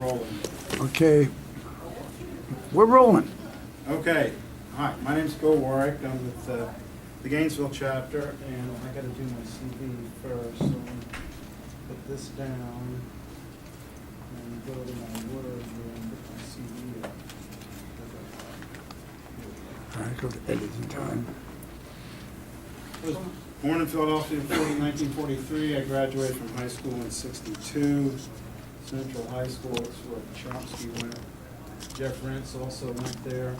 Rolling. Okay, we're rolling. Okay. Hi, my name's Bill Warwick. I'm with the Gainesville chapter, and I got to do my CV first. So I'm gonna put this down and go to my Word and put my CV up. All right, go to editing time. I was born in Philadelphia in 1943. I graduated from high school in '62. Central High School, it's where Chomsky went. Jeff Rentz also went there.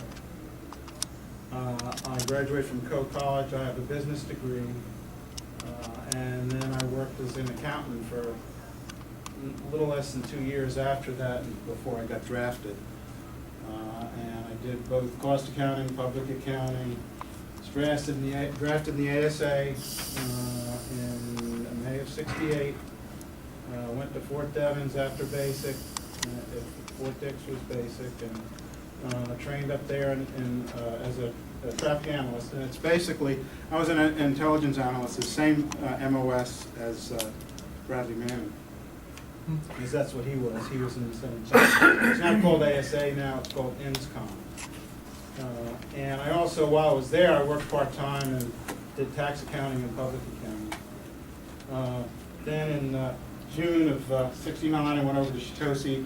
I graduated from Coe College. I have a business degree. And then I worked as an accountant for a little less than 2 years after that, before I got drafted. And I did both cost accounting, public accounting. Was drafted in the ASA in May of '68. Went to Fort Devens after basic. Fort Dix was basic, and trained up there as a traffic analyst. And it's basically, I was an intelligence analyst, the same MOS as Bradley Manning, because that's what he was. He was in the same time. It's not called ASA now, it's called INSCOM. And I also, while I was there, I worked part-time and did tax accounting and public accounting. Then in June of '69, I went over to Shitoshi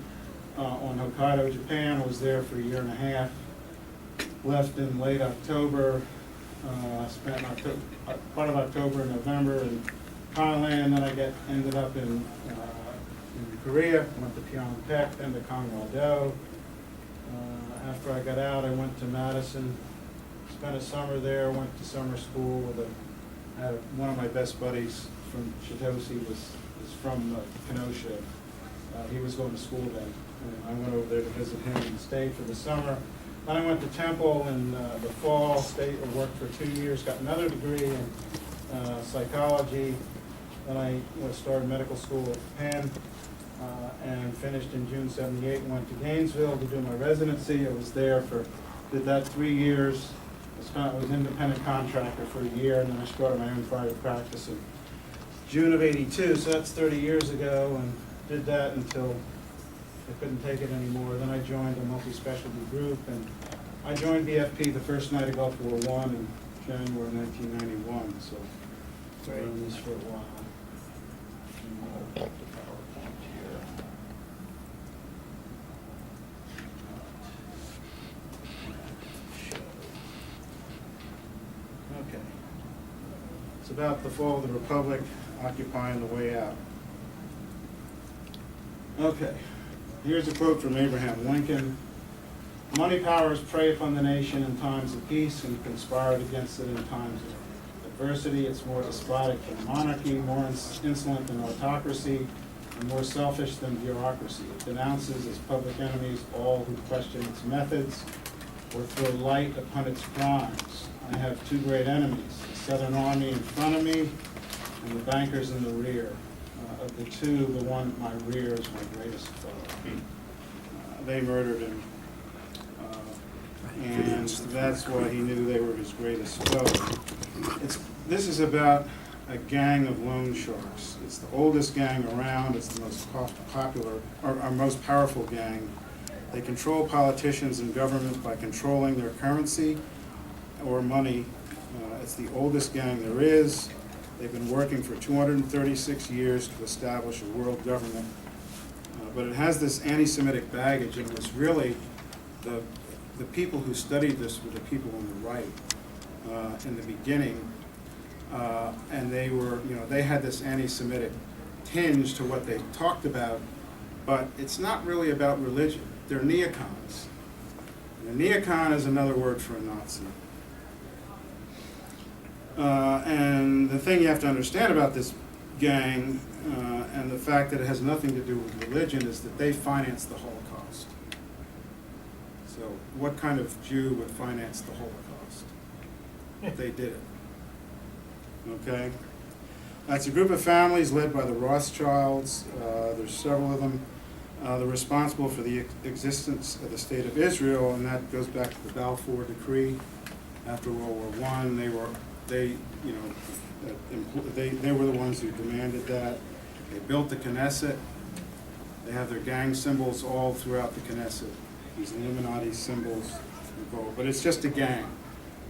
on Hokkaido, Japan. I was there for a year and a half. Left in late October. Spent part of October and November in Thailand. Then I ended up in Korea. Went to Pyeongtaek, then to Gangwon-do. After I got out, I went to Madison. Spent a summer there. Went to summer school with one of my best buddies from Shitoshi was from Kenosha. He was going to school then. And I went over there to visit him and stayed for the summer. Then I went to Temple in the fall, stayed and worked for 2 years, got another degree in psychology. Then I started medical school at Penn and finished in June '78 and went to Gainesville to do my residency. I was there did that 3 years. I was an independent contractor for a year, and then I started my own private practice in June of '82, so that's 30 years ago, and did that until I couldn't take it anymore. Then I joined a multi-specialty group, and I joined BFP the first night of Gulf War I in January 1991, so I've been doing this for a while. And I'll put the PowerPoint here. Okay. It's about the fall of the Republic, occupying the way out. Okay, here's a quote from Abraham Lincoln. Money powers prey upon the nation in times of peace and conspire against it in times of adversity. It's more despotic than monarchy, more insolent than autocracy, and more selfish than bureaucracy. It denounces as public enemies all who question its methods or throw light upon its crimes. I have two great enemies, the Southern Army in front of me and the bankers in the rear. Of the two, the one at my rear is my greatest foe. They murdered him, and that's why he knew they were his greatest foe. This is about a gang of loan sharks. It's the oldest gang around. It's the most popular, or our most powerful gang. They control politicians and government by controlling their currency or money. It's the oldest gang there is. They've been working for 236 years to establish a world government. But it has this anti-Semitic baggage, and it was really the people who studied this were the people on the right in the beginning. And they had this anti-Semitic tinge to what they talked about, but it's not really about religion. They're neocons. And a neocon is another word for a Nazi. And the thing you have to understand about this gang and the fact that it has nothing to do with religion is that they finance the Holocaust. So what kind of Jew would finance the Holocaust if they did it? Okay? That's a group of families led by the Rothschilds. There's several of them. They're responsible for the existence of the State of Israel, and that goes back to the Balfour Decree after World War I. They were the ones who demanded that. They built the Knesset. They have their gang symbols all throughout the Knesset. These Illuminati symbols involved, but it's just a gang.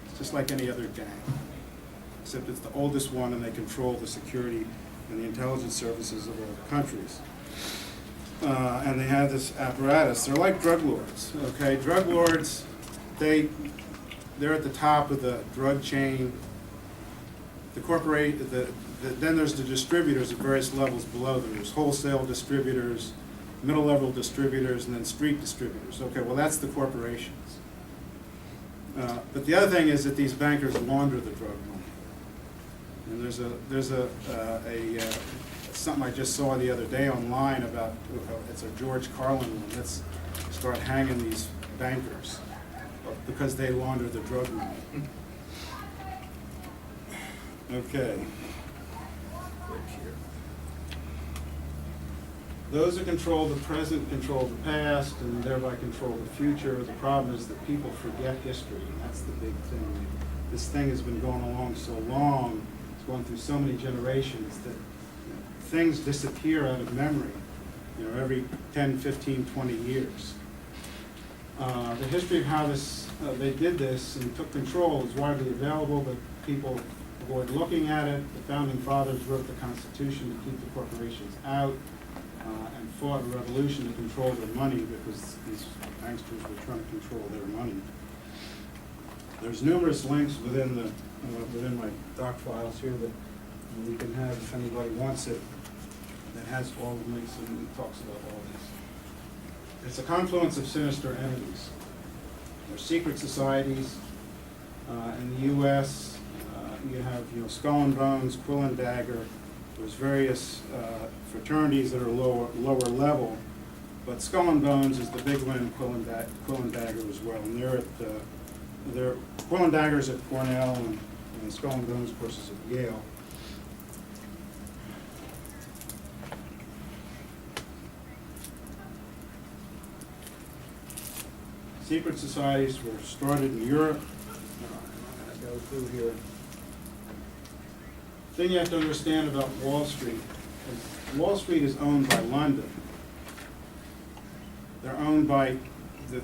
It's just like any other gang, except it's the oldest one, and they control the security and the intelligence services of all the countries. And they have this apparatus. They're like drug lords, okay? Drug lords, they're at the top of the drug chain. Then there's the distributors at various levels below them. There's wholesale distributors, middle-level distributors, and then street distributors. Okay, well, that's the corporations. But the other thing is that these bankers launder the drug money. And there's something I just saw the other day online about, it's a George Carlin one. Let's start hanging these bankers because they launder the drug money. Okay. Those that control the present control the past and thereby control the future. The problem is that people forget history, and that's the big thing. This thing has been going along so long, it's going through so many generations that things disappear out of memory, every 10, 15, 20 years. The history of how they did this and took control is widely available, but people avoid looking at it. The founding fathers wrote the Constitution to keep the corporations out, and fought a revolution to control their money because these banksters were trying to control their money. There's numerous links within my doc files here that we can have if anybody wants it, that has all the links and it talks about all this. It's a confluence of sinister entities. There's secret societies. In the U.S., you have Skull and Bones, Quill and Dagger. There's various fraternities that are lower level, but Skull and Bones is the big one, and Quill and Dagger as well. And they're Quill and Dagger's at Cornell, and Skull and Bones, of course, is at Yale. Secret societies were started in Europe. I'm going to go through here. The thing you have to understand about Wall Street is Wall Street is owned by London. They're owned by the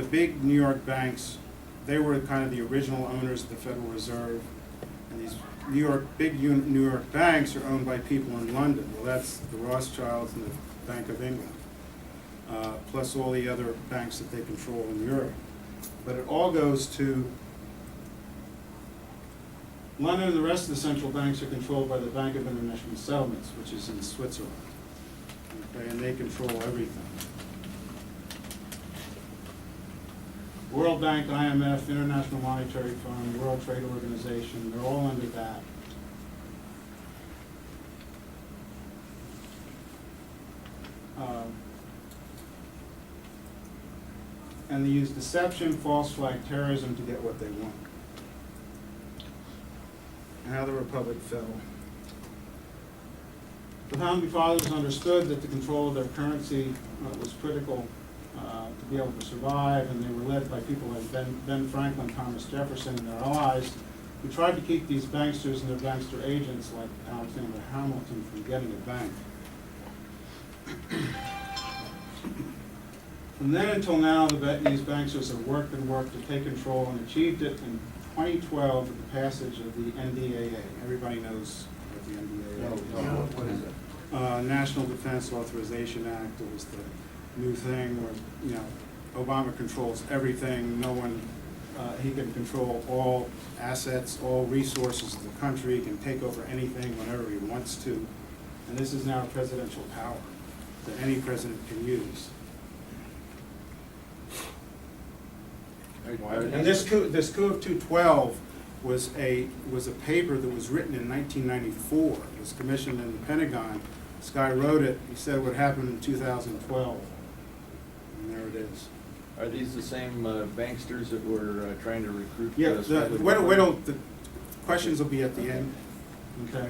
big New York banks. They were kind of the original owners of the Federal Reserve. And these big New York banks are owned by people in London. Well, that's the Rothschilds and the Bank of England, plus all the other banks that they control in Europe. But it all goes to London, and the rest of the central banks are controlled by the Bank of International Settlements, which is in Switzerland. Okay, and they control everything. World Bank, IMF, International Monetary Fund, World Trade Organization, they're all under that. And they use deception, false flag terrorism to get what they want. And how the Republic fell. The Founding Fathers understood that the control of their currency was critical to be able to survive, and they were led by people like Ben Franklin, Thomas Jefferson, and their allies, who tried to keep these banksters and their bankster agents like Alexander Hamilton from getting a bank. From then until now, these banksters have worked to take control and achieved it in 2012 with the passage of the NDAA. Everybody knows what the NDAA is. What is it? National Defense Authorization Act. It was the new thing where, Obama controls everything. No one, he can control all assets, all resources of the country. He can take over anything whenever he wants to. And this is now presidential power that any president can use. And this coup of 212 was a paper that was written in 1994. It was commissioned in the Pentagon. This guy wrote it. He said what happened in 2012. And there it is. Are these the same banksters that were trying to recruit? Yeah, the questions will be at the end. Okay.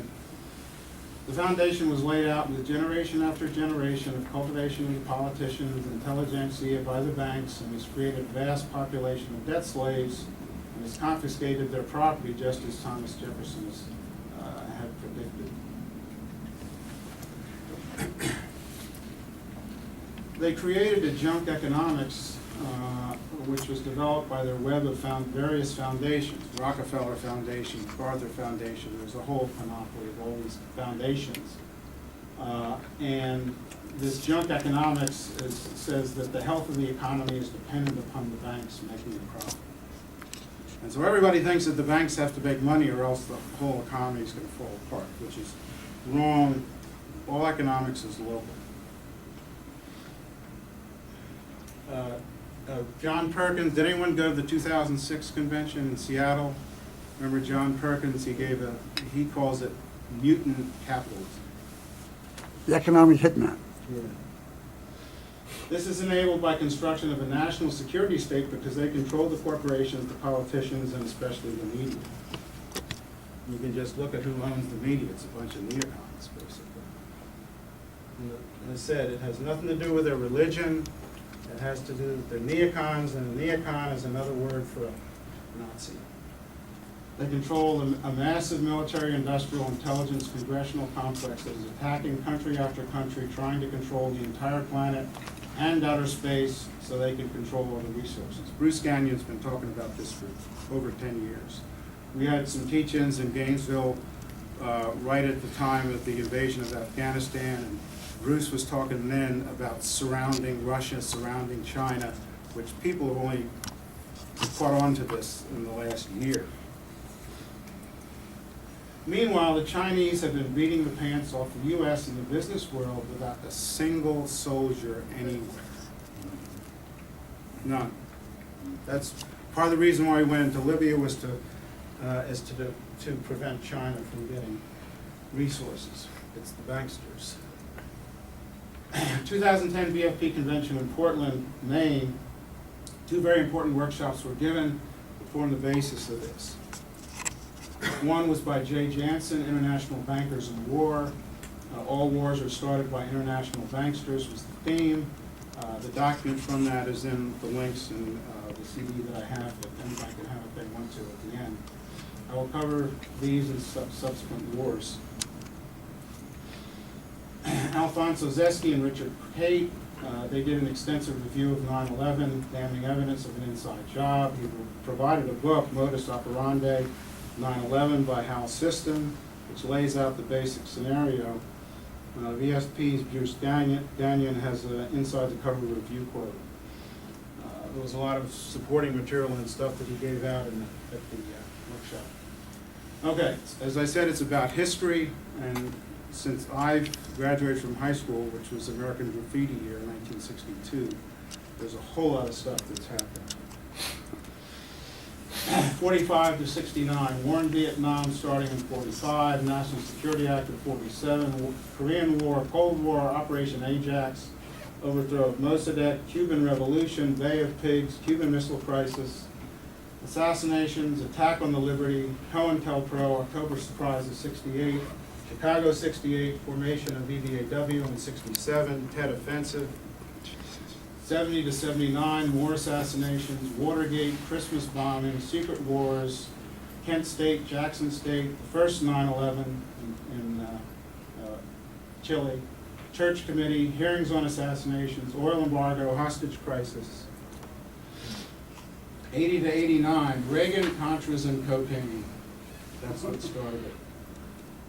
The foundation was laid out with generation after generation of cultivation of the politicians, intelligentsia by the banks, and has created a vast population of debt slaves, and has confiscated their property just as Thomas Jefferson had predicted. they created a junk economics, which was developed by their web of various foundations, Rockefeller Foundation, MacArthur Foundation. There's a whole panoply of all these foundations. And this junk economics says that the health of the economy is dependent upon the banks making a profit. And so everybody thinks that the banks have to make money or else the whole economy is going to fall apart, which is wrong. All economics is local. John Perkins, did anyone go to the 2006 convention in Seattle? Remember John Perkins? He calls it mutant capitalism. The economic hitman. Yeah. This is enabled by construction of a national security state because they control the corporations, the politicians, and especially the media. You can just look at who owns the media. It's a bunch of neocons, basically. And as I said, it has nothing to do with their religion. It has to do with their neocons, and a neocon is another word for a Nazi. They control a massive military, industrial, intelligence, congressional complex that is attacking country after country, trying to control the entire planet and outer space so they can control all the resources. Bruce Gagnon's been talking about this for over 10 years. We had some teach-ins in Gainesville right at the time of the invasion of Afghanistan, and Bruce was talking then about surrounding Russia, surrounding China, which people have only caught on to this in the last year. Meanwhile, the Chinese have been beating the pants off the U.S. and the business world without a single soldier anywhere. None. That's part of the reason why we went into Libya was to prevent China from getting resources. It's the banksters. 2010 BFP convention in Portland, Maine. 2 very important workshops were given to form the basis of this. One was by Jay Jansen, International Bankers in War. All wars are started by international banksters was the theme. The document from that is in the links in the CD that I have that anybody can have if they want to at the end. I will cover these and subsequent wars. Alfonso Zesky and Richard Haight, they did an extensive review of 9/11, damning evidence of an inside job. He provided a book, Modus Operandi, 9/11 by Hal System, which lays out the basic scenario. VSP's Bruce Gagnon has an inside the cover review quote. There was a lot of supporting material and stuff that he gave out at the workshop. Okay, as I said, it's about history, and since I graduated from high school, which was American Graffiti year in 1962, there's a whole lot of stuff that's happened. 45 to 69, war in Vietnam starting in 45, National Security Act of 47, Korean War, Cold War, Operation Ajax, overthrow of Mossadegh, Cuban Revolution, Bay of Pigs, Cuban Missile Crisis, assassinations, attack on the Liberty, COINTELPRO, October Surprise of 68, Chicago 68, formation of EVAW in 67, Tet Offensive, 70 to 79, war assassinations, Watergate, Christmas bombing, secret wars, Kent State, Jackson State, the first 9/11 in Chile, Church Committee, hearings on assassinations, oil embargo, hostage crisis. 80 to 89, Reagan, Contras, and cocaine. That's what started it.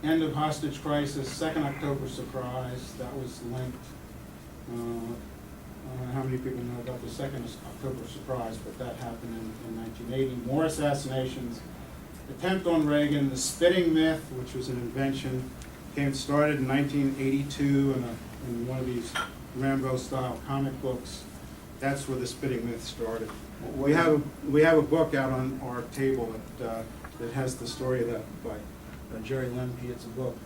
End of hostage crisis, second October surprise, that was linked. I don't know how many people know about the second October surprise, but that happened in 1980. More assassinations, attempt on Reagan, the spitting myth, which was an invention, started in 1982 in one of these Rambo-style comic books. That's where the spitting myth started. We have a book out on our table that has the story of that by Jerry Lemke. It's a book.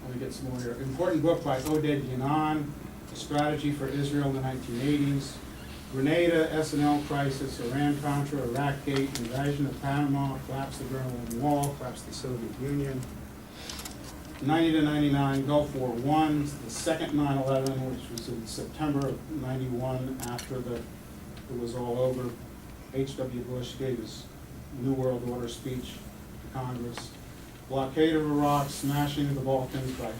Let me get some more here. Important book by Oded Yanan, A Strategy for Israel in the 1980s. Grenada, S&L crisis, Iran-Contra, Iraq-Gate, invasion of Panama, collapse the Berlin Wall, collapse the Soviet Union. 90 to 99, Gulf War I, the second 9/11, which was in September of 91 after it was all over. H.W. Bush gave his New World Order speech to Congress. Blockade of Iraq, smashing of the Balkans by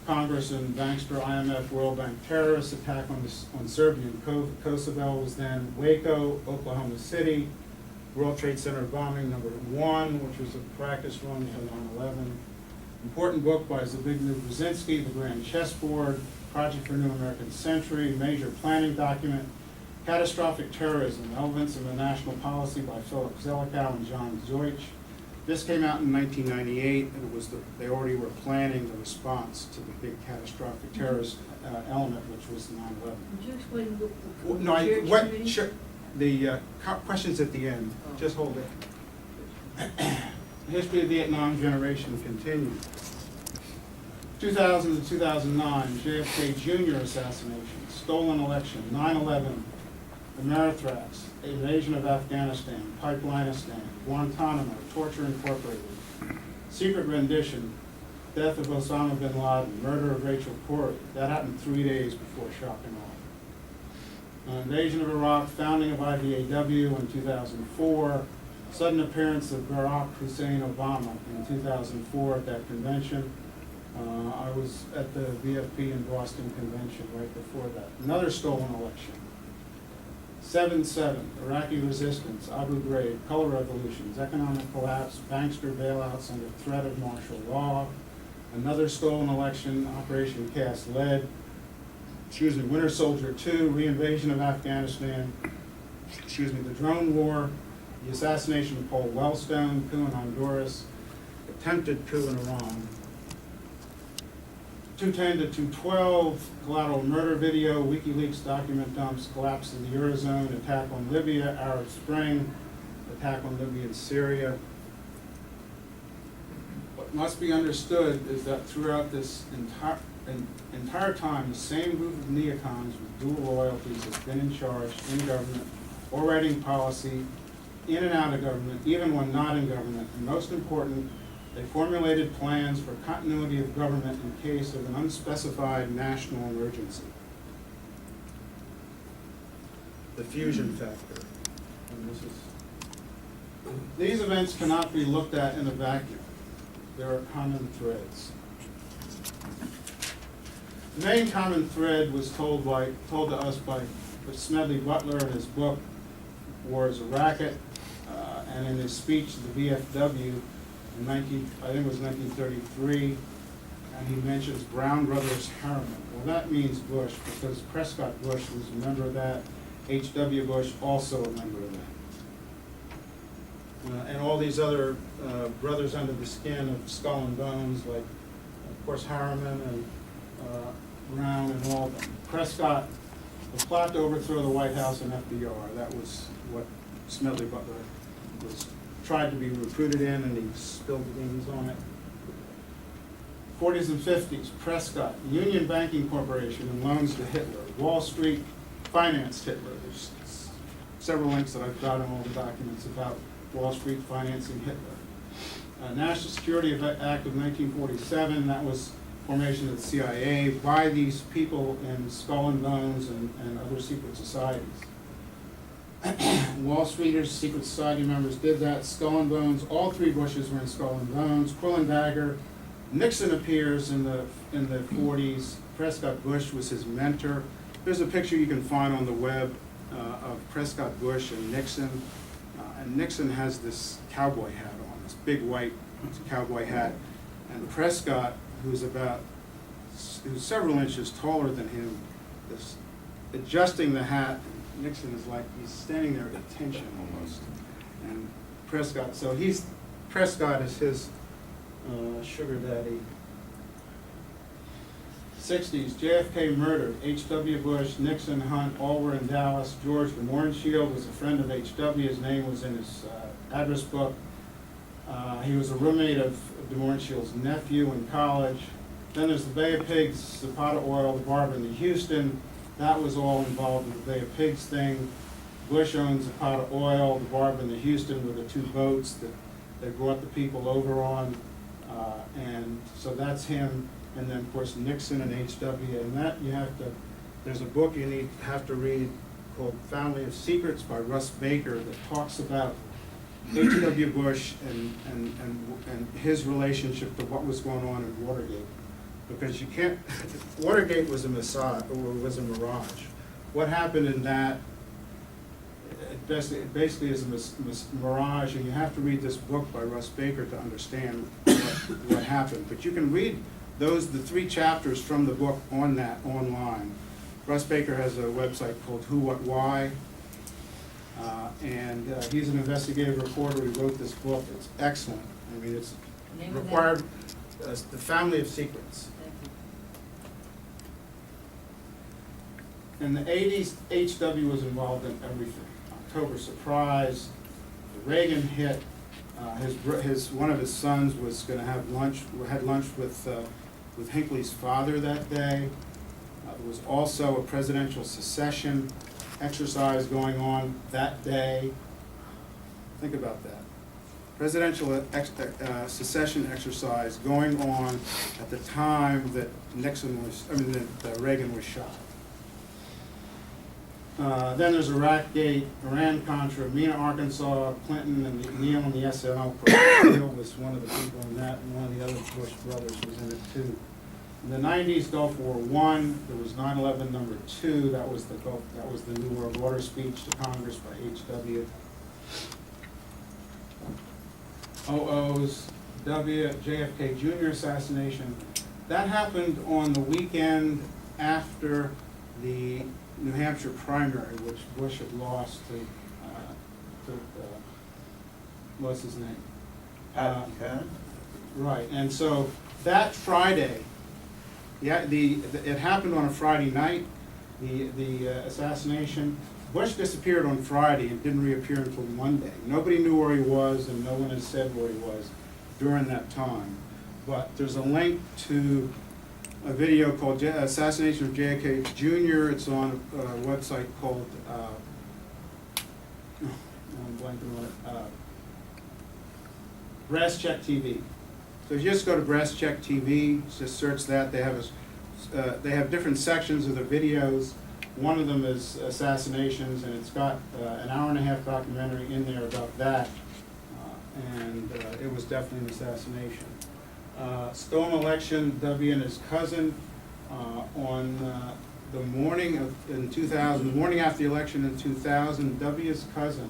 Congress and bankster IMF World Bank terrorist attack on Serbian Kosovo was then Waco, Oklahoma City, World Trade Center bombing number 1, which was a practice run for 9/11. Important book by Zbigniew Brzezinski, The Grand Chessboard, Project for New American Century, major planning document, Catastrophic Terrorism, Elements of a National Policy by Philip Zelikow and John Deutsch. This came out in 1998, and it was they already were planning the response to the big catastrophic terrorist element, which was 9/11. Would you explain what Well, the no, church what, committee? sure, the questions at the end, Oh. just hold it. The history of the Vietnam generation continued. 2000 to 2009, JFK Jr. assassination, stolen election, 9/11, Anthrax, invasion of Afghanistan, Pipelineistan, Guantanamo, Torture Incorporated, secret rendition, death of Osama bin Laden, murder of Rachel Corrie. That happened 3 days before shock and awe. Invasion of Iraq, founding of IVAW in 2004, sudden appearance of Barack Hussein Obama in 2004 at that convention. I was at the VFP in Boston convention right before that. Another stolen election. 7/7, Iraqi resistance, Abu Ghraib, color revolutions, economic collapse, bankster bailouts under threat of martial law. Another stolen election, Operation Cast Lead. Winter Soldier 2, reinvasion of Afghanistan. The drone war, the assassination of Paul Wellstone, coup in Honduras, attempted coup in Iran. 210 to 212, collateral murder video, WikiLeaks document dumps, collapse of the Eurozone, attack on Libya, Arab Spring, attack on Libya and Syria. What must be understood is that throughout this entire time, the same group of neocons with dual loyalties has been in charge, in government, or writing policy, in and out of government, even when not in government. And most important, they formulated plans for continuity of government in case of an unspecified national emergency. The fusion factor. And these events cannot be looked at in a vacuum. There are common threads. The main common thread was told to us by Smedley Butler in his book, War is a Racket, and in his speech to the VFW, I think it was 1933, and he mentions Brown Brothers Harriman. Well, that means Bush, because Prescott Bush was a member of that, H.W. Bush also a member of that. And all these other brothers under the skin of Skull and Bones, like, of course, Harriman and Brown and all of them. Prescott, the plot to overthrow the White House and FDR, that was what Smedley Butler was tried to be recruited in, and he spilled the beans on it. 40s and 50s, Prescott, Union Banking Corporation and loans to Hitler. Wall Street financed Hitler. There's several links that I've got in all the documents about Wall Street financing Hitler. National Security Act of 1947, that was formation of the CIA by these people in Skull and Bones and other secret societies. Wall Streeters, secret society members did that. Skull and Bones, all three Bushes were in Skull and Bones. Quill and Dagger. Nixon appears in the 40s. Prescott Bush was his mentor. There's a picture you can find on the web of Prescott Bush and Nixon. And Nixon has this cowboy hat on, this big white cowboy hat. And Prescott, who's several inches taller than him, is adjusting the hat. Nixon is like, he's standing there at attention almost. And Prescott, Prescott is his sugar daddy. 60s, JFK murdered. H.W. Bush, Nixon, Hunt, all were in Dallas. George de Mohrenschildt was a friend of H.W. His name was in his address book. He was a roommate of de Mohrenschildt's nephew in college. Then there's the Bay of Pigs, the pot of oil, the Barbara and the Houston. That was all involved with the Bay of Pigs thing. Bush owns the pot of oil, the Barbara and the Houston were the two boats that they brought the people over on. And so that's him. And then, of course, Nixon and H.W. And that there's a book you have to read called Family of Secrets by Russ Baker that talks about H.W. Bush and his relationship to what was going on in Watergate. because you can't, Watergate was a mirage. What happened in that, it basically is a mirage, and you have to read this book by Russ Baker to understand what happened. But you can read the 3 chapters from the book on that online. Russ Baker has a website called Who, What, Why, and he's an investigative reporter who wrote this book. It's excellent. I mean, it's Name of that? required, The Family of Secrets. In the 80s, HW was involved in everything. October surprise, the Reagan hit, one of his sons was going to had lunch with Hinckley's father that day. There was also a presidential secession exercise going on that day. Think about that. Presidential secession exercise going on at the time that Reagan was shot. Then there's Iraqgate, Iran-Contra, Mena, Arkansas, Clinton, and Neil in the SNL program. Neil was one of the people in that, and one of the other Bush brothers was in it too. In the 90s, Gulf War I, there was 9/11 number 2. That was the New World Order speech to Congress by H.W. OO's JFK Jr. assassination. That happened on the weekend after the New Hampshire primary, which Bush had lost to what's his name? Right, and so that Friday, it happened on a Friday night, the assassination. Bush disappeared on Friday and didn't reappear until Monday. Nobody knew where he was, and no one has said where he was during that time. But there's a link to a video called Assassination of JFK Jr. It's on a website called, I'm blanking on it, Brass Check TV. So you just go to Brass Check TV, just search that. They have different sections of the videos. One of them is assassinations, and it's got an hour-and-a-half documentary in there about that, and it was definitely an assassination. Stolen election, W and his cousin, on the morning after the election in 2000, W's cousin,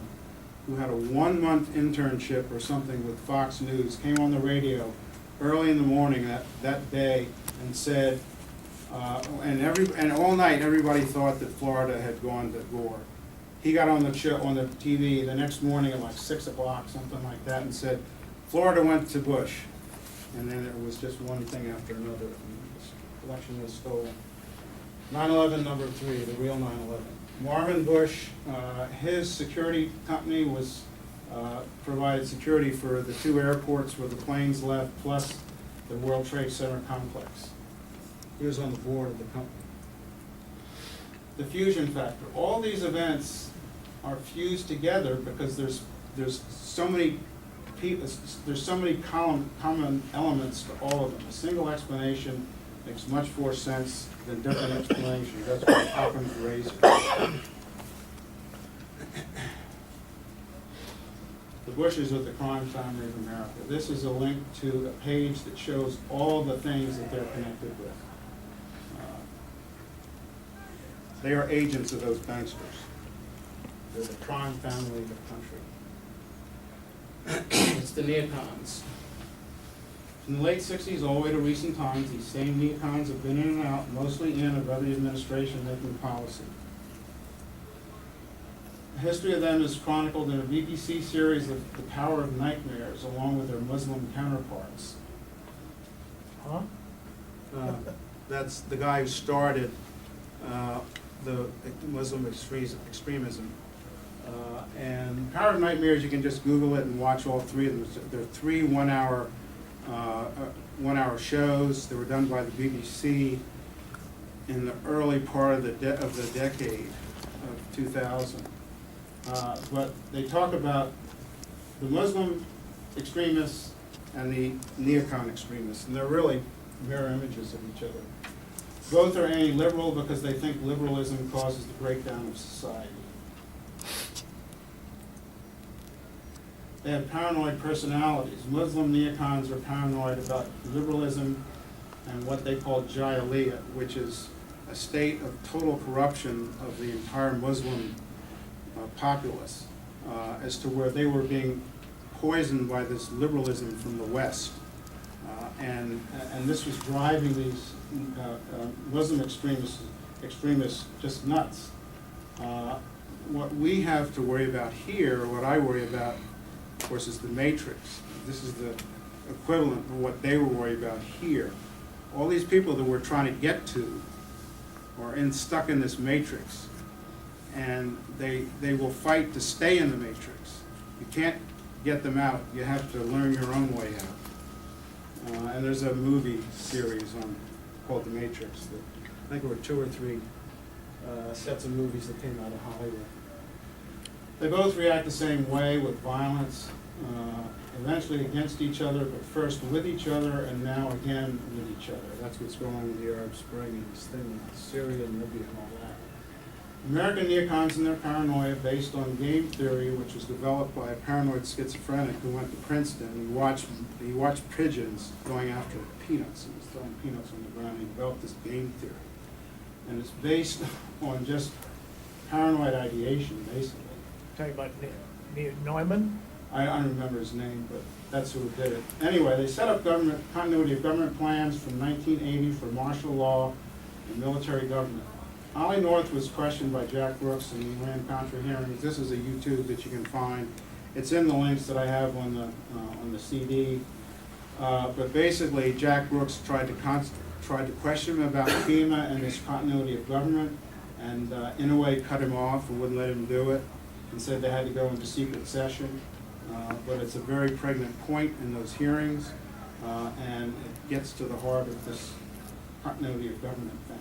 who had a 1-month internship or something with Fox News, came on the radio early in the morning that day and said, and all night everybody thought that Florida had gone to Gore. He got on the TV the next morning at like 6 o'clock, something like that, and said, Florida went to Bush. And then it was just one thing after another. The election was stolen. 9/11 number 3, the real 9/11. Marvin Bush, his security company provided security for the 2 airports where the planes left, plus the World Trade Center complex. He was on the board of the company. The fusion factor. All these events are fused together because there's so many common elements to all of them. A single explanation makes much more sense than different explanations. That's why Occam's razor. The Bushes of the crime family of America. This is a link to a page that shows all the things that they're connected with. They are agents of those banksters. They're the crime family of the country. It's the neocons. From the late 60s all the way to recent times, these same neocons have been in and out, mostly in or by the administration making policy. The history of them is chronicled in a BBC series of The Power of Nightmares, along with their Muslim counterparts. Huh? That's the guy who started the Muslim extremism. And Power of Nightmares, you can just Google it and watch all 3 of them. They're 3 one-hour shows. They were done by the BBC in the early part of the decade of 2000. But they talk about the Muslim extremists and the neocon extremists, and they're really mirror images of each other. Both are anti-liberal because they think liberalism causes the breakdown of society. They have paranoid personalities. Muslim neocons are paranoid about liberalism and what they call Jahiliyyah, which is a state of total corruption of the entire Muslim populace, as to where they were being poisoned by this liberalism from the West. And this was driving these Muslim extremists just nuts. What we have to worry about here, or what I worry about, of course, is the matrix. This is the equivalent of what they were worried about here. All these people that we're trying to get to are stuck in this matrix, and they will fight to stay in the matrix. You can't get them out. You have to learn your own way out. And there's a movie series called The Matrix. I think there were 2 or 3 sets of movies that came out of Hollywood. They both react the same way, with violence, eventually against each other, but first with each other, and now again with each other. That's what's going on with the Arab Spring and this thing in Syria and Libya and all that. American neocons and their paranoia, based on game theory, which was developed by a paranoid schizophrenic who went to Princeton. He watched pigeons going after peanuts. He was throwing peanuts on the ground. He developed this game theory. And it's based on just paranoid ideation, basically. Talking about Neumann? I don't remember his name, but that's who did it. Anyway, they set up continuity of government plans from 1980 for martial law and military government. Ollie North was questioned by Jack Brooks in the Iran-Contra hearings. This is a YouTube that you can find. It's in the links that I have on the CD. But basically, Jack Brooks tried to question him about FEMA and this continuity of government, and in a way cut him off and wouldn't let him do it, and said they had to go into secret session. But it's a very pregnant point in those hearings, and it gets to the heart of this continuity of government thing.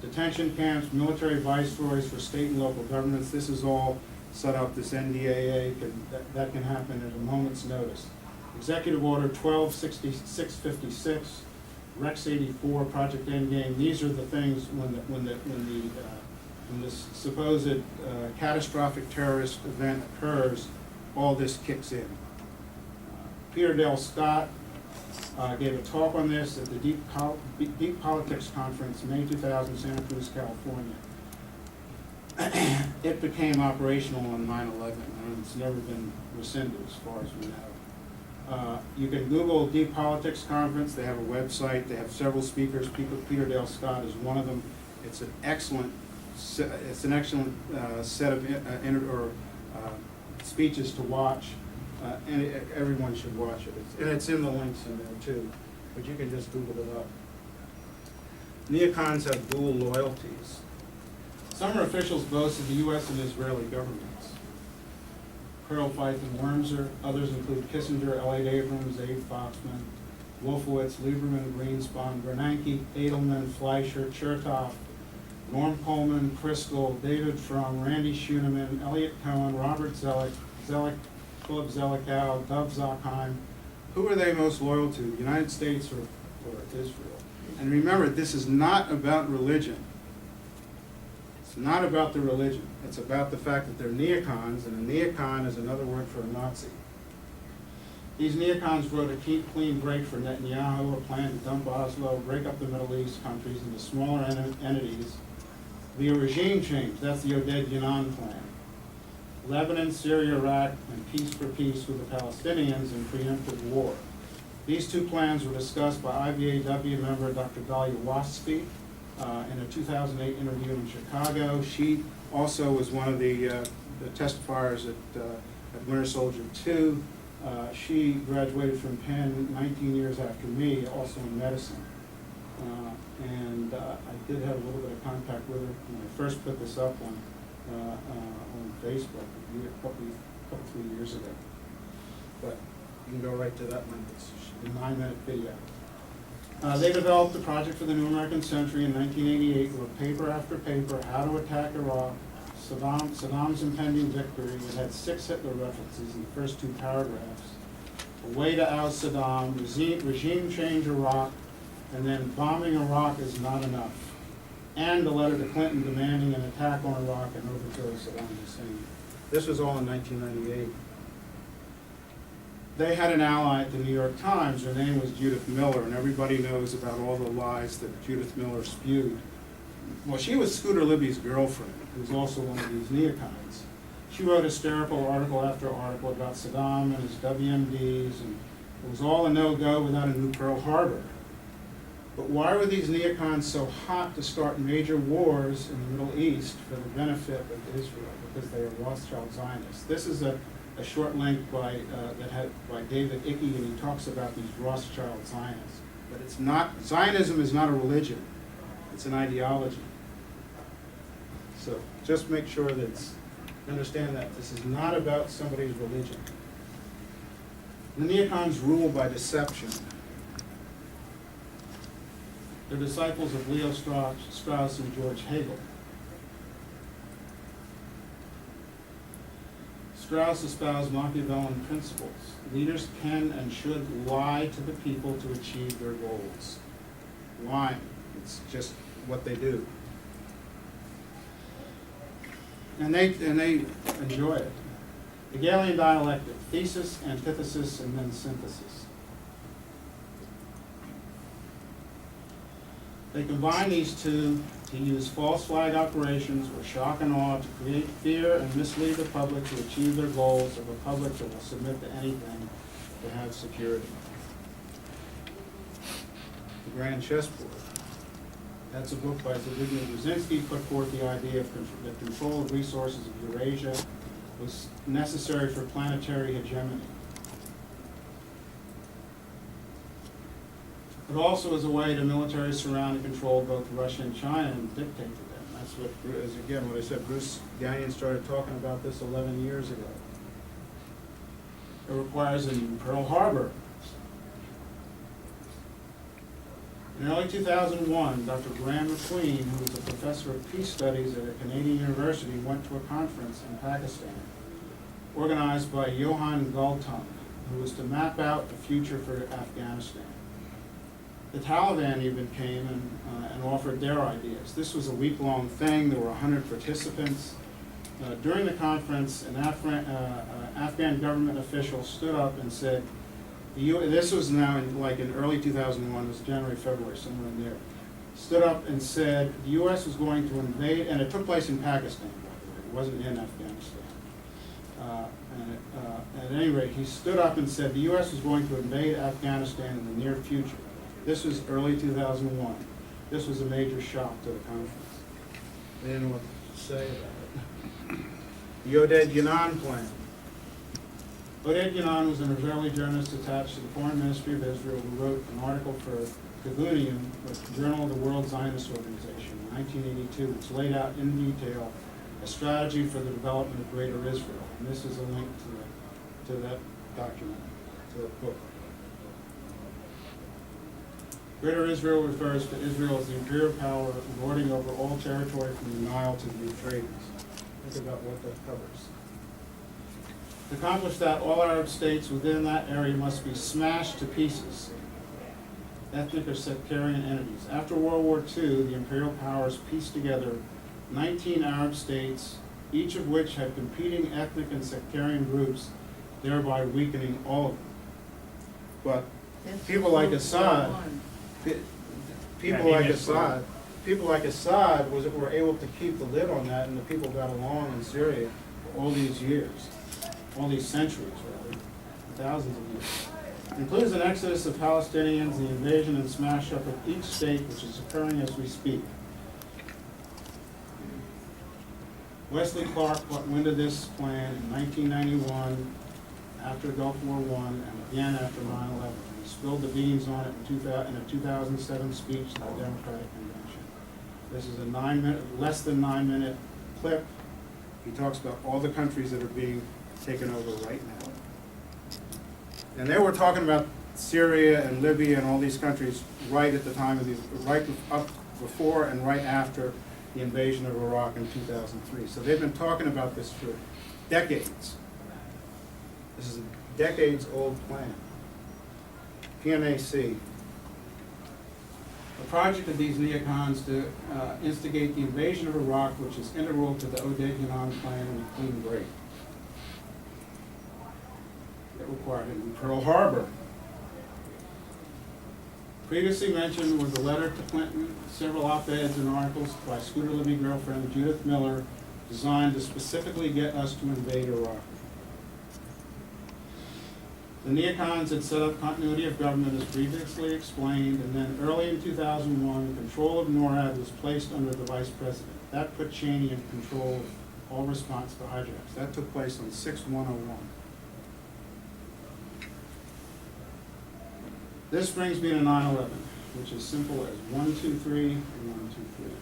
Detention camps, military viceroys for state and local governments. This is all set up. This NDAA, that can happen at a moment's notice. Executive Order 126656, Rex 84, Project Endgame. These are the things when this supposed catastrophic terrorist event occurs, all this kicks in. Peter Dale Scott gave a talk on this at the Deep Politics Conference, May 2000, Santa Cruz, California. It became operational on 9/11, and it's never been rescinded as far as we know. You can Google Deep Politics Conference. They have a website. They have several speakers. Peter Dale Scott is one of them. It's an excellent set of speeches to watch. And everyone should watch it. And it's in the links in there too, but you can just Google it up. Neocons have dual loyalties. Summer officials boast of the U.S. and Israeli governments. Pearl Fife and Wormser. Others include Kissinger, Elliot Abrams, Abe Foxman, Wolfowitz, Lieberman, Greenspan, Bernanke, Edelman, Fleischer, Chertoff, Norm Coleman, Criskel, David Frum, Randy Schuneman, Elliot Cohen, Robert Zellick, Philip Zelikow, Dov Zakheim. Who are they most loyal to, the United States or Israel? And remember, this is not about religion. It's not about the religion. It's about the fact that they're neocons, and a neocon is another word for a Nazi. These neocons wrote a keep clean break for Netanyahu, a plan to dump Oslo, break up the Middle East countries into smaller entities. The regime change, that's the Oded Yanan plan. Lebanon, Syria, Iraq, and peace for peace with the Palestinians and preemptive war. These two plans were discussed by IVAW member Dr. Dahlia Waspy in a 2008 interview in Chicago. She also was one of the testifiers at Winter Soldier 2. She graduated from Penn 19 years after me, also in medicine. And I did have a little bit of contact with her when I first put this up on Facebook a couple 3 years ago. But you can go right to that one. It's a 9-minute video. They developed the Project for the New American Century in 1988, wrote paper after paper, How to Attack Iraq, Saddam's Impending Victory. It had 6 Hitler references in the first 2 paragraphs. A Way to Oust Saddam, Regime Change Iraq, and then Bombing Iraq is Not Enough. And a letter to Clinton demanding an attack on Iraq and overthrow Saddam Hussein. This was all in 1998. they had an ally at the New York Times. Her name was Judith Miller, and everybody knows about all the lies that Judith Miller spewed. Well, she was Scooter Libby's girlfriend, who's also one of these neocons. She wrote hysterical article after article about Saddam and his WMDs, and it was all a no-go without a new Pearl Harbor. But why were these neocons so hot to start major wars in the Middle East for the benefit of Israel? Because they are Rothschild Zionists. This is a short link by David Icke, and he talks about these Rothschild Zionists. But it's not, Zionism is not a religion, it's an ideology. So just make sure that understand that this is not about somebody's religion. The neocons rule by deception. They're disciples of Leo Strauss and George Hegel. Strauss espoused Machiavellian principles. Leaders can and should lie to the people to achieve their goals. Lying, it's just what they do. And they enjoy it. Hegelian dialectic, thesis, antithesis, and then synthesis. They combine these two to use false flag operations or shock and awe to create fear and mislead the public to achieve their goals of a public that will submit to anything to have security. The Grand Chessboard. That's a book by Zbigniew Brzezinski, put forth the idea that control of resources of Eurasia was necessary for planetary hegemony. But also as a way to military surround and control both Russia and China and dictate to them. That's what, as again, what I said, Bruce Gagnon started talking about this 11 years ago. It requires a new Pearl Harbor. In early 2001, Dr. Graham McQueen, who was a professor of peace studies at a Canadian university, went to a conference in Pakistan, organized by Johan Galtung, who was to map out the future for Afghanistan. The Taliban even came and offered their ideas. This was a week-long thing. There were 100 participants. During the conference, an Afghan government official stood up and said, this was now in early 2001, it was January, February, somewhere in there, stood up and said the U.S. was going to invade, and it took place in Pakistan, by the way, it wasn't in Afghanistan. At any rate, he stood up and said the U.S. was going to invade Afghanistan in the near future. This was early 2001. This was a major shock to the conference. They didn't know what to say about it. The Oded Yanan plan. Oded Yanan was an Israeli journalist attached to the Foreign Ministry of Israel who wrote an article for Kagunium, the Journal of the World Zionist Organization, in 1982, which laid out in detail a strategy for the development of Greater Israel. And this is a link to that document, to the book. Greater Israel refers to Israel as the imperial power lording over all territory from the Nile to the Euphrates. Think about what that covers. To accomplish that, all Arab states within that area must be smashed to pieces, ethnic or sectarian entities. After World War II, the imperial powers pieced together 19 Arab states, each of which had competing ethnic and sectarian groups, thereby weakening all of them. But people like Assad, were able to keep the lid on that, and the people got along in Syria for all these years, all these centuries, rather, thousands of years. It includes an exodus of Palestinians, the invasion and smash up of each state, which is occurring as we speak. Wesley Clark put wind of this plan in 1991, after Gulf War I, and again after 9/11. He spilled the beans on it in a 2007 speech to the Democratic Convention. This is a less than 9-minute clip. He talks about all the countries that are being taken over right now. And they were talking about Syria and Libya and all these countries right at the time of right up before and right after the invasion of Iraq in 2003. So they've been talking about this for decades. This is a decades-old plan. PNAC. The project of these neocons to instigate the invasion of Iraq, which is integral to the Oded Yanan plan and the Clean Break. required it. In Pearl Harbor. Previously mentioned was a letter to Clinton, several op-eds and articles by Scooter Libby girlfriend Judith Miller, designed to specifically get us to invade Iraq. The neocons had set up continuity of government as previously explained, and then early in 2001, control of NORAD was placed under the vice president. That put Cheney in control of all response to hijacks. That took place on 6/101. This brings me to 9/11, which is simple as 1, 2, 3, and 1, 2, 3.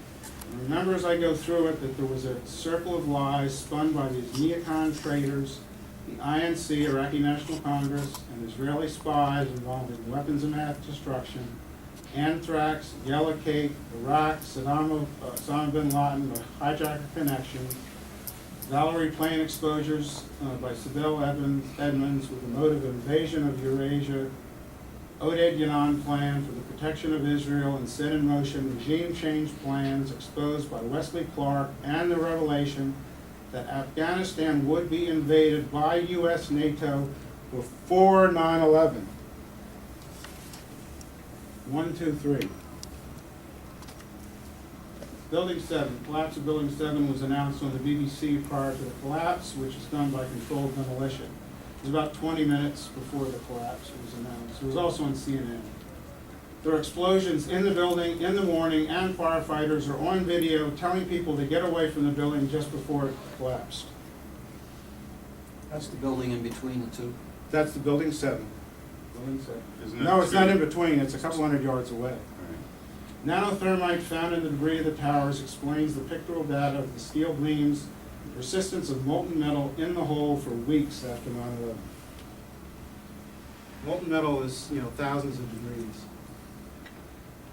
And remember as I go through it that there was a circle of lies spun by these neocon traitors, the INC, Iraqi National Congress, and Israeli spies involved in weapons of mass destruction, Anthrax, Yellow Cake, Iraq, Osama bin Laden, the hijacker connection, Valerie plane exposures by Sibel Edmonds with the motive of invasion of Eurasia, Oded Yanan plan for the protection of Israel and set in motion regime change plans exposed by Wesley Clark, and the revelation that Afghanistan would be invaded by U.S. NATO before 9/11. 1, 2, 3. Building 7, collapse of Building 7 was announced on the BBC prior to the collapse, which is done by controlled demolition. It was about 20 minutes before the collapse was announced. It was also on CNN. There are explosions in the building in the morning, and firefighters are on video telling people to get away from the building just before it collapsed. That's the building in between the two. That's the Building 7. Building 7. Isn't it No, it's not two? in between. It's a couple hundred yards away. Nanothermite found in the debris of the towers explains the pictorial data of the steel beams, the persistence of molten metal in the hole for weeks after 9/11. Molten metal is, thousands of degrees.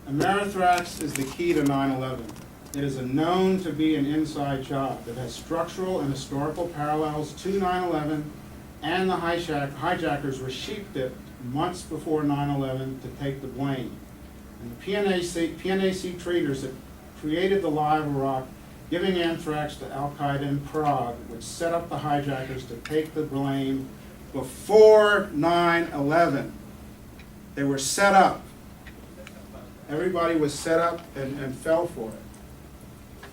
Amerithrax is the key to 9/11. It is known to be an inside job that has structural and historical parallels to 9/11, and the hijackers were sheep-dipped months before 9/11 to take the blame. And the PNAC traitors that created the lie of Iraq, giving anthrax to Al-Qaeda in Prague, which set up the hijackers to take the blame before 9/11. They were set up. Everybody was set up and fell for it.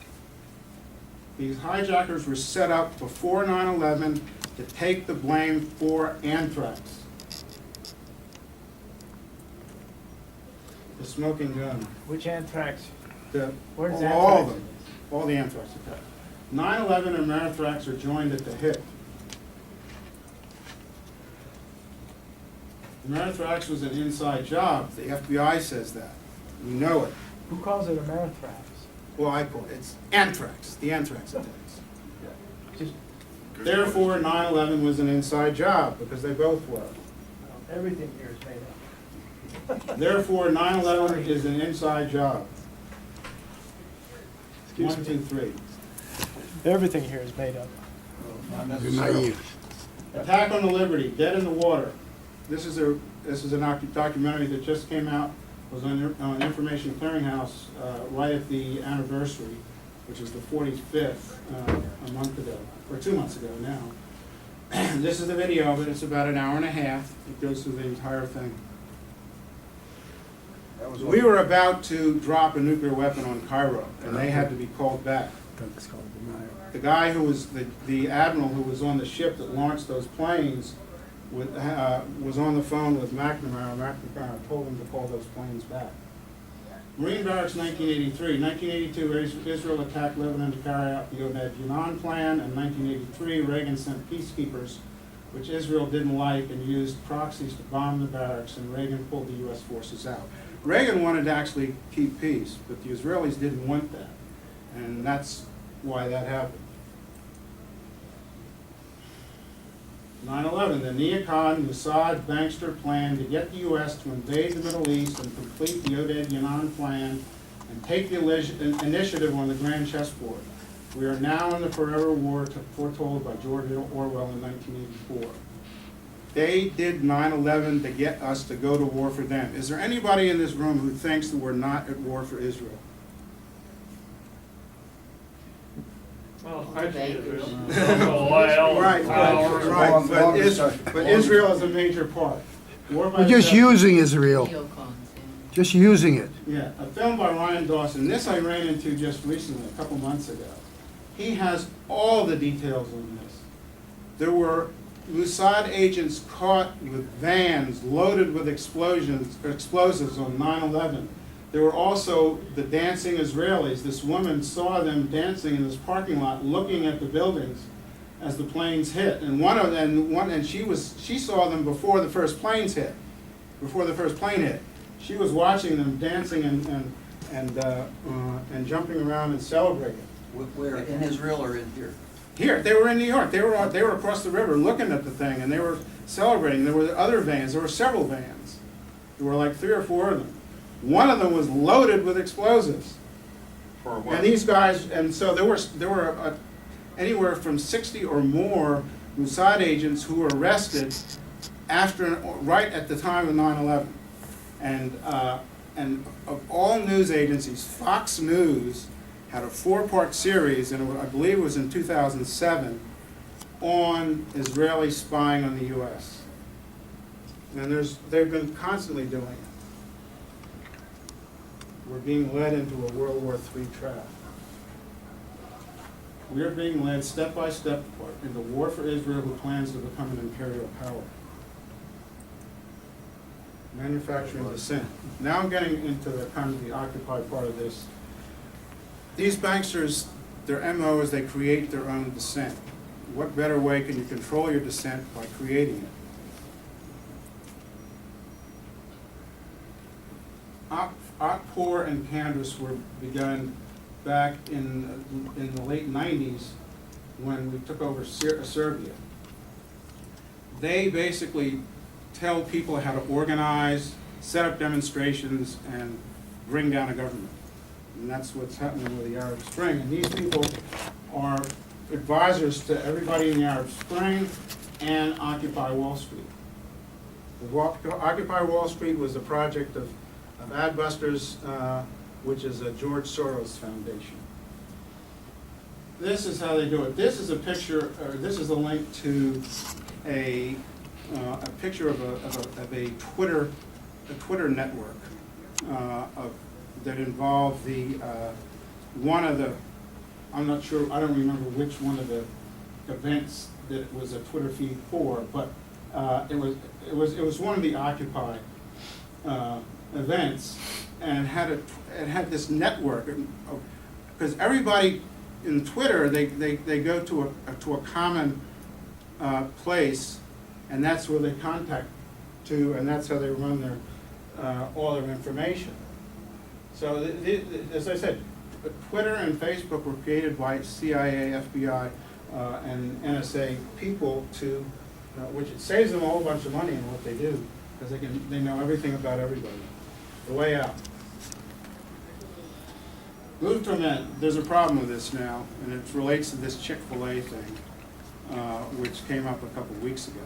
These hijackers were set up before 9/11 to take the blame for anthrax. The smoking gun. Which anthrax? Where's All anthrax? of them. All the anthrax attacks. 9/11 and Amerithrax are joined at the hip. Amerithrax was an inside job. The FBI says that. We know it. Who calls it Amerithrax? Well, I call it. It's anthrax. The anthrax attacks. Just, Therefore, 9/11 was an inside job because they both were. everything here is made up. Therefore, 9/11 is an inside job. 1, 2, 3. Everything here is made up. Not necessarily. Attack on the Liberty, Dead in the Water. This is a documentary that just came out. Was on Information Clearinghouse right at the anniversary, which is the 45th, a month ago, or 2 months ago now. This is the video of it. It's about an hour and a half. It goes through the entire thing. We were about to drop a nuclear weapon on Cairo, and they had to be called back. The guy who was the admiral who was on the ship that launched those planes was on the phone with McNamara. McNamara told him to call those planes back. Marine Barracks 1983. 1982, Israel attacked Lebanon to carry out the Oded Yanan plan. In 1983, Reagan sent peacekeepers, which Israel didn't like, and used proxies to bomb the barracks, and Reagan pulled the U.S. forces out. Reagan wanted to actually keep peace, but the Israelis didn't want that, and that's why that happened. 9/11, the neocon Mossad bankster plan to get the U.S. to invade the Middle East and complete the Oded Yanan plan and take the initiative on the grand chessboard. We are now in the forever war foretold by George Orwell in 1984. They did 9/11 to get us to go to war for them. Is there anybody in this room who thinks that we're not at war for Israel? Well, especially Israel. Right, Long but Israel is a major part. War by We're just Itself- using Israel, Neocons, just using it. Yeah, a film by Ryan Dawson. This I ran into just recently, a couple months ago. He has all the details on this. There were Mossad agents caught with vans loaded with explosives on 9/11. There were also the dancing Israelis. This woman saw them dancing in this parking lot, looking at the buildings as the planes hit. And she saw them before the first planes hit, before the first plane hit. She was watching them dancing and jumping around and celebrating. Where, in Israel or in here? Here, they were in New York. They were across the river looking at the thing, and they were celebrating. There were other vans. There were several vans. There were like 3 or 4 of them. One of them was loaded with explosives. For what? And these guys, and so there were anywhere from 60 or more Mossad agents who were arrested right at the time of 9/11. And of all news agencies, Fox News had a 4-part series, and I believe it was in 2007, on Israeli spying on the U.S. And they've been constantly doing it. We're being led into a World War III trap. We are being led step by step into war for Israel, who plans to become an imperial power. Manufacturing dissent. Now I'm getting into the kind of the Occupy part of this. These banksters, their MO is they create their own dissent. What better way can you control your dissent by creating it? Outpour and canvas were begun back in the late 90s when we took over Serbia. They basically tell people how to organize, set up demonstrations, and bring down a government. And that's what's happening with the Arab Spring. And these people are advisors to everybody in the Arab Spring and Occupy Wall Street. Occupy Wall Street was a project of Adbusters, which is a George Soros foundation. This is how they do it. This is a picture, or this is a link to a picture of a Twitter network that involved one of the, I'm not sure, I don't remember which one of the events that it was a Twitter feed for, but it was one of the Occupy events, and it had this network, because everybody in Twitter, they go to a common place, and that's where they contact to, and that's how they run their all their information. So as I said, Twitter and Facebook were created by CIA, FBI, and NSA people to, which it saves them a whole bunch of money in what they do, because they know everything about everybody. The way out. Move to amend. There's a problem with this now, and it relates to this Chick-fil-A thing, which came up a couple of weeks ago.